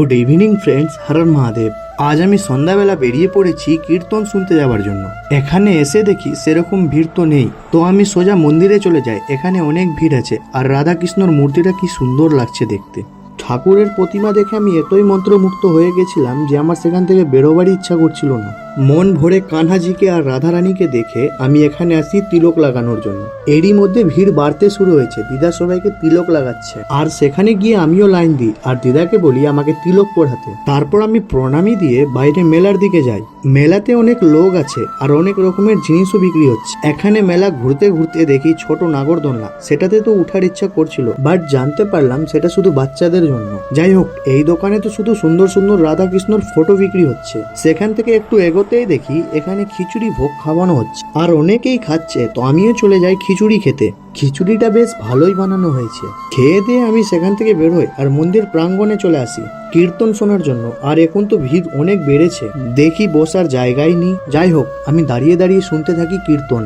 Good evening friends, হর মহাদেব। আজ আমি সন্ধ্যাবেলা বেরিয়ে পড়েছি কীর্তন শুনতে যাওয়ার জন্য। এখানে এসে দেখি সেরকম ভিড় তো নেই, তো আমি সোজা মন্দিরে চলে যাই। এখানে অনেক ভিড় আছে, আর রাধা কৃষ্ণর মূর্তিটা কি সুন্দর লাগছে দেখতে। ঠাকুরের প্রতিমা দেখে আমি এতই মন্ত্রমুগ্ধ হয়ে গেছিলাম যে আমার সেখান থেকে বেরোবারই ইচ্ছা করছিল না। মন ভরে কানহাজিকে আর রাধারানীকে দেখে আমি এখানে আসি তিলক লাগানোর জন্য। এরই মধ্যে ভিড় বাড়তে শুরু হয়েছে, দিদা সবাইকে তিলক লাগাচ্ছে। আর সেখানে গিয়ে আমিও লাইন দিই আর দিদাকে বলি আমাকে তিলক পড়াতে। তারপর আমি প্রণামী দিয়ে বাইরে মেলার দিকে যাই। মেলাতে অনেক লোক আছে আর অনেক রকমের জিনিসও বিক্রি হচ্ছে। এখানে মেলা ঘুরতে ঘুরতে দেখি ছোট নাগরদোলনা, সেটাতে তো উঠার ইচ্ছা করছিল, বাট জানতে পারলাম সেটা শুধু বাচ্চাদের জন্য। যাই হোক, এই দোকানে তো শুধু সুন্দর সুন্দর রাধা কৃষ্ণর ফটো বিক্রি হচ্ছে। সেখান থেকে একটু এগোতেই দেখি এখানে খিচুড়ি ভোগ খাওয়ানো হচ্ছে, আর অনেকেই খাচ্ছে, তো আমিও চলে যাই খিচুড়ি খেতে। খিচুড়িটা বেশ ভালোই বানানো হয়েছে। খেয়ে দিয়ে আমি সেখান থেকে বের হই আর মন্দির প্রাঙ্গণে চলে আসি কীর্তন শোনার জন্য। আর এখন তো ভিড় অনেক বেড়েছে, দেখি বসার জায়গাই নেই। যাই হোক, আমি দাঁড়িয়ে দাঁড়িয়ে শুনতে থাকি কীর্তন।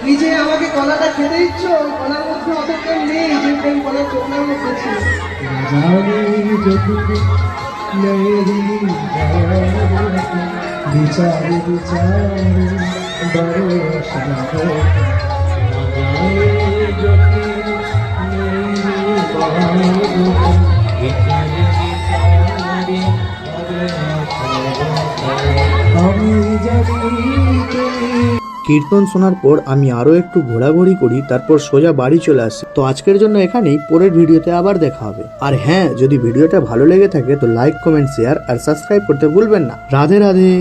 নিজে আমাকে কলাটা খেতে দিচ্ছ, ওই কলার মধ্যে অত প্রেম নেই যে প্রেম কলার চোখনার মধ্যে ছিল। কীর্তন শোনার পর আমি আরো একটু ঘোরাঘুরি করি, তারপর সোজা বাড়ি চলে আসি। তো আজকের জন্য এখানেই, পরের ভিডিওতে আবার দেখা হবে। আর হ্যাঁ, যদি ভিডিওটা ভালো লেগে থাকে তো লাইক, কমেন্ট, শেয়ার আর সাবস্ক্রাইব করতে ভুলবেন না। রাধে রাধে।